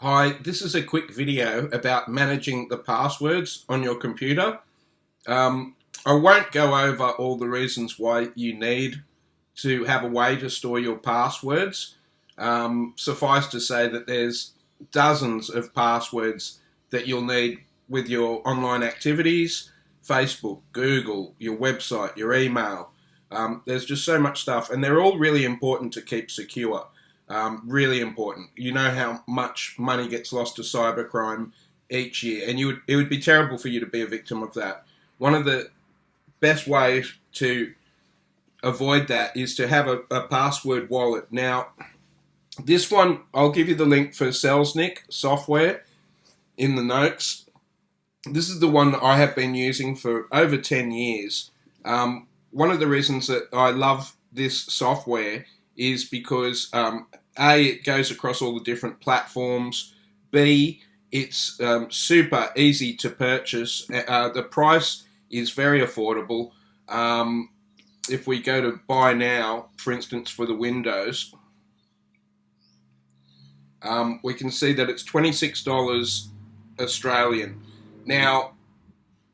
Hi, this is a quick video about managing the passwords on your computer. I won't go over all the reasons why you need to have a way to store your passwords. Suffice to say that there's dozens of passwords that you'll need with your online activities, Facebook, Google, your website, your email. There's just so much stuff, and they're all really important to keep secure. Really important. You know how much money gets lost to cybercrime each year, and it would be terrible for you to be a victim of that. One of the best ways to avoid that is to have a password wallet. Now, this one, I'll give you the link for Selznick software in the notes. This is the one that I have been using for over 10 years. One of the reasons that I love this software is because A, it goes across all the different platforms. B, it's super easy to purchase. The price is very affordable. If we go to buy now, for instance, for the Windows, we can see that it's $26 Australian. Now,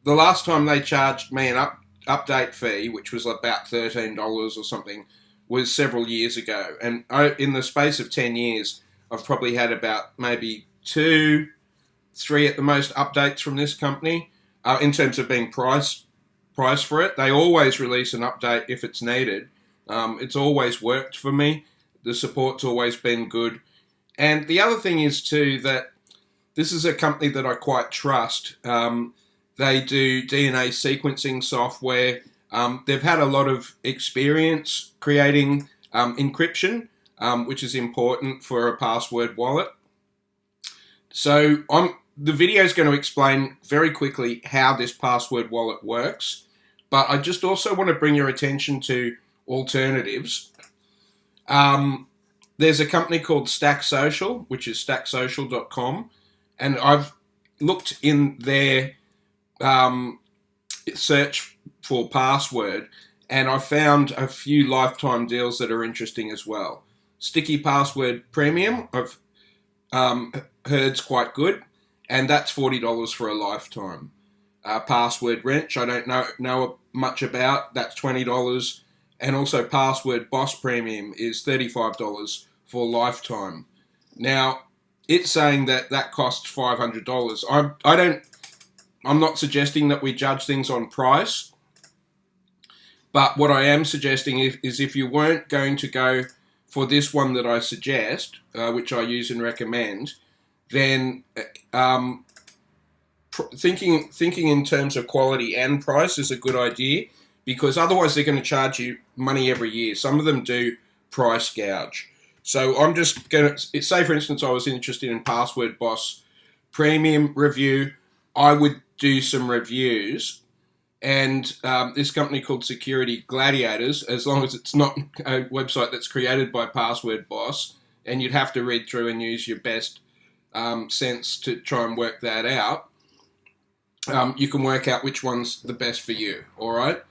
the last time they charged me an update fee, which was about $13 or something, was several years ago. And in the space of 10 years, I've probably had about maybe 2, 3 at the most updates from this company in terms of being price for it. They always release an update if it's needed. It's always worked for me. The support's always been good. And the other thing is too that this is a company that I quite trust. They do DNA sequencing software. They've had a lot of experience creating encryption, which is important for a password wallet. So the video is going to explain very quickly how this password wallet works, but I just also want to bring your attention to alternatives. There's a company called Stack Social, which is stacksocial.com, and I've looked in their search for password, and I found a few lifetime deals that are interesting as well. Sticky Password Premium, I've heard's quite good, and that's $40 for a lifetime. PasswordWrench, I don't know much about, that's $20, and also Password Boss Premium is $35 for lifetime. Now, it's saying that costs $500. I'm not suggesting that we judge things on price, but what I am suggesting is if you weren't going to go for this one that I suggest, which I use and recommend, then thinking in terms of quality and price is a good idea, because otherwise they're going to charge you money every year. Some of them do price gouge. So I'm just going to say, for instance, I was interested in Password Boss Premium review. I would do some reviews, and this company called Security Gladiators, as long as it's not a website that's created by Password Boss, and you'd have to read through and use your best sense to try and work that out, you can work out which one's the best for you, all right?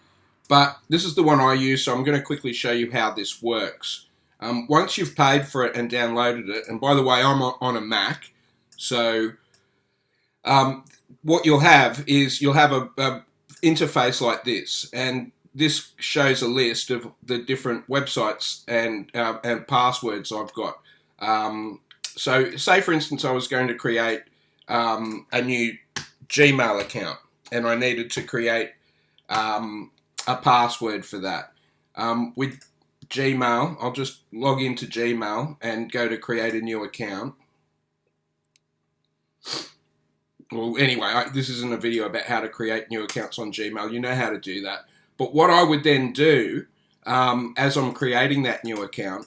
But this is the one I use, so I'm going to quickly show you how this works. Once you've paid for it and downloaded it, and by the way, I'm on a Mac, so what you'll have is a interface like this, and this shows a list of the different websites and passwords I've got. So say, for instance, I was going to create a new Gmail account, and I needed to create a password for that. With Gmail, I'll just log into Gmail and go to create a new account. Well, anyway, this isn't a video about how to create new accounts on Gmail. You know how to do that. But what I would then do, as I'm creating that new account,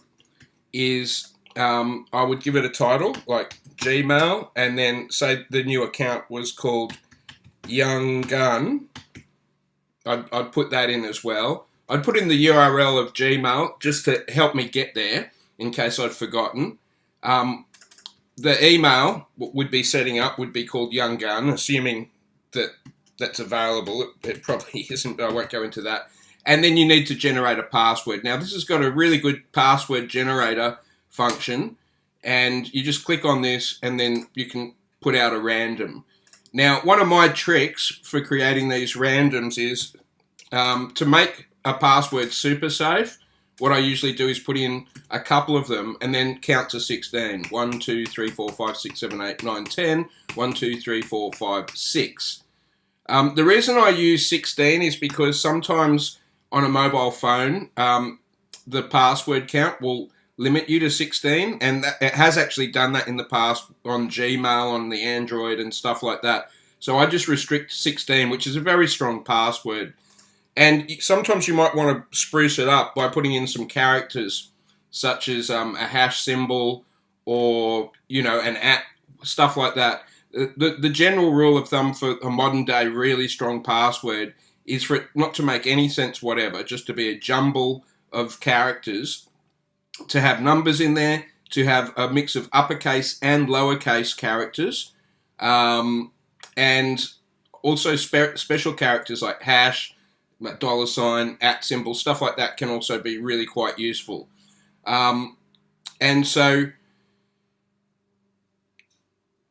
is I would give it a title, like Gmail, and then say the new account was called Young Gun. I'd put that in as well. I'd put in the URL of Gmail just to help me get there, in case I'd forgotten. The email would be setting up would be called Young Gun, assuming that that's available. It probably isn't, but I won't go into that. And then you need to generate a password. Now, this has got a really good password generator function, and you just click on this, and then you can put out a random. Now, one of my tricks for creating these randoms is to make a password super safe. What I usually do is put in a couple of them and then count to 16. 1, 2, 3, 4, 5, 6, 7, 8, 9, 10. 1, 2, 3, 4, 5, 6. The reason I use 16 is because sometimes on a mobile phone, the password count will limit you to 16, and it has actually done that in the past on Gmail, on the Android and stuff like that. So I just restrict 16, which is a very strong password. And sometimes you might want to spruce it up by putting in some characters, such as a hash symbol or, you know, an @ stuff like that. The general rule of thumb for a modern day really strong password is for it not to make any sense whatever, just to be a jumble of characters, to have numbers in there, to have a mix of uppercase and lowercase characters, and also special characters like hash, $, @ symbol, stuff like that can also be really quite useful. And so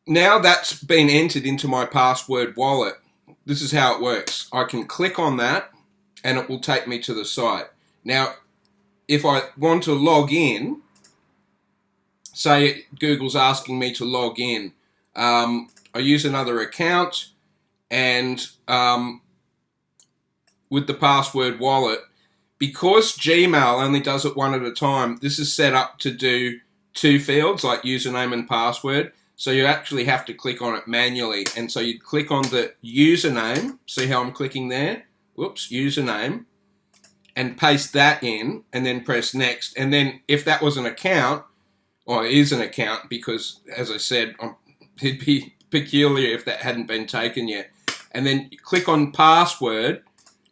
now that's been entered into my password wallet, this is how it works. I can click on that and it will take me to the site. Now, if I want to log in, say Google's asking me to log in, I use another account, and with the password wallet, because Gmail only does it one at a time, this is set up to do 2 fields like username and password. So you actually have to click on it manually. And so you click on the username, see how I'm clicking there? Whoops, username, and paste that in, and then press next. And then if that was an account, or is an account, because as I said, it'd be peculiar if that hadn't been taken yet. And then you click on password,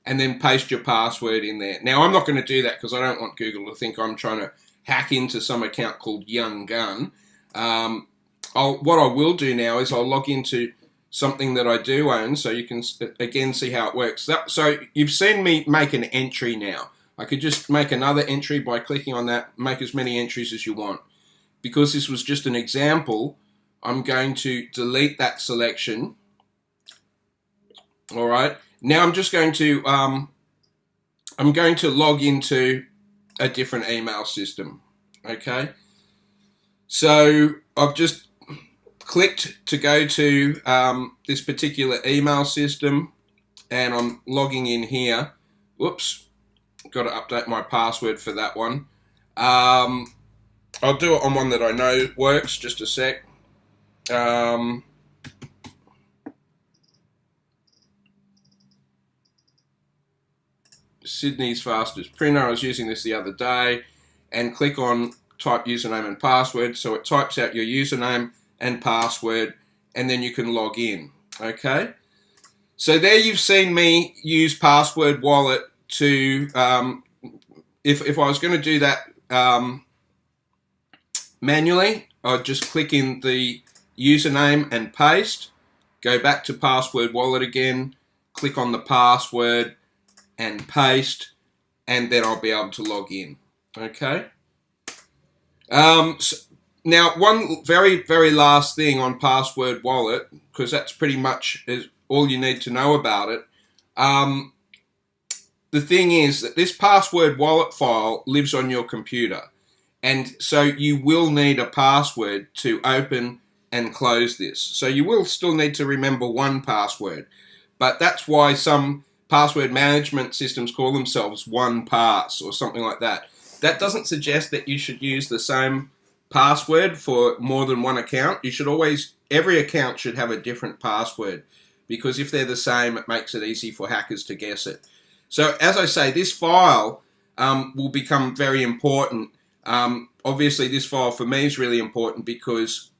and then paste your password in there. Now, I'm not going to do that because I don't want Google to think I'm trying to hack into some account called Young Gun. What I will do now is I'll log into something that I do own, so you can again see how it works. So you've seen me make an entry now. I could just make another entry by clicking on that, make as many entries as you want. Because this was just an example, I'm going to delete that selection. All right. Now I'm just going to log into a different email system. Okay. So I've just clicked to go to this particular email system, and I'm logging in here. Whoops, got to update my password for that one. I'll do it on one that I know works. Just a sec. Sydney's fastest printer. I was using this the other day, and click on type username and password. So it types out your username and password, and then you can log in. Okay. So there you've seen me use Password Wallet to, if I was going to do that manually, I'd just click in the username and paste, go back to Password Wallet again, click on the password and paste, and then I'll be able to log in. Okay. Now, one very, very last thing on Password Wallet, because that's pretty much all you need to know about it. The thing is that this Password Wallet file lives on your computer, and so you will need a password to open and close this. So you will still need to remember one password, but that's why some password management systems call themselves 1Pass or something like that. That doesn't suggest that you should use the same password for more than one account. You should always, every account should have a different password, because if they're the same, it makes it easy for hackers to guess it. So as I say, this file will become very important. Obviously, this file for me is really important because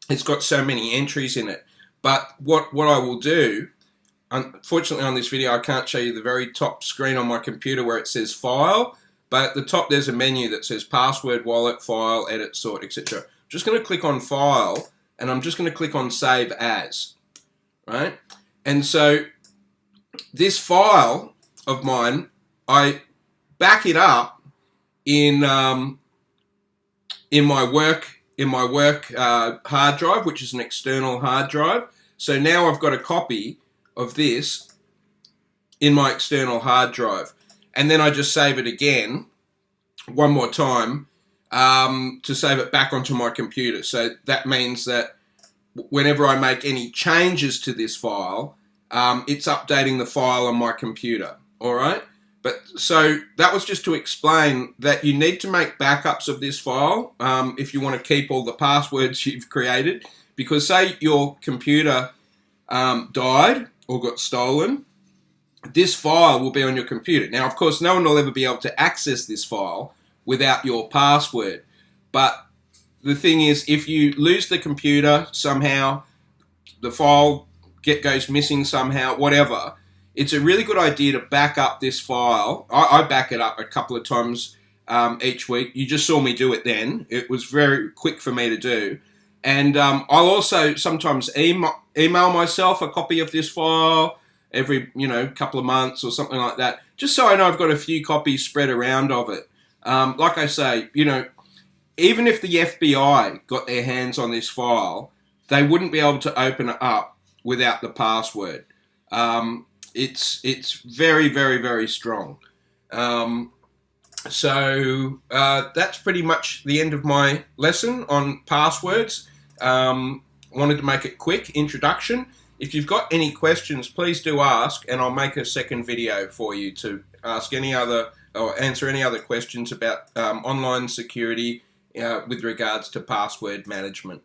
it's got so many entries in it. But what I will do, unfortunately on this video, I can't show you the very top screen on my computer where it says File, but at the top there's a menu that says Password Wallet, File, Edit, Sort, etc. I'm just going to click on File, and I'm just going to click on Save As, right? And so this file of mine, I back it up in my work in my work hard drive, which is an external hard drive. So now I've got a copy of this in my external hard drive. And then I just save it again, one more time, to save it back onto my computer. So that means that whenever I make any changes to this file, it's updating the file on my computer. All right. But so that was just to explain that you need to make backups of this file if you want to keep all the passwords you've created. Because say your computer died or got stolen, this file will be on your computer. Now, of course, no one will ever be able to access this file without your password. But the thing is, if you lose the computer somehow, the file goes missing somehow, whatever, it's a really good idea to back up this file. I back it up a couple of times each week. You just saw me do it then. It was very quick for me to do. And I'll also sometimes email myself a copy of this file every, couple of months or something like that, just so I know I've got a few copies spread around of it. Like I say, even if the FBI got their hands on this file, they wouldn't be able to open it up without the password. It's very, very, very strong. So that's pretty much the end of my lesson on passwords. Wanted to make it quick introduction. If you've got any questions, please do ask, and I'll make a second video for you to ask any other or answer any other questions about online security with regards to password management.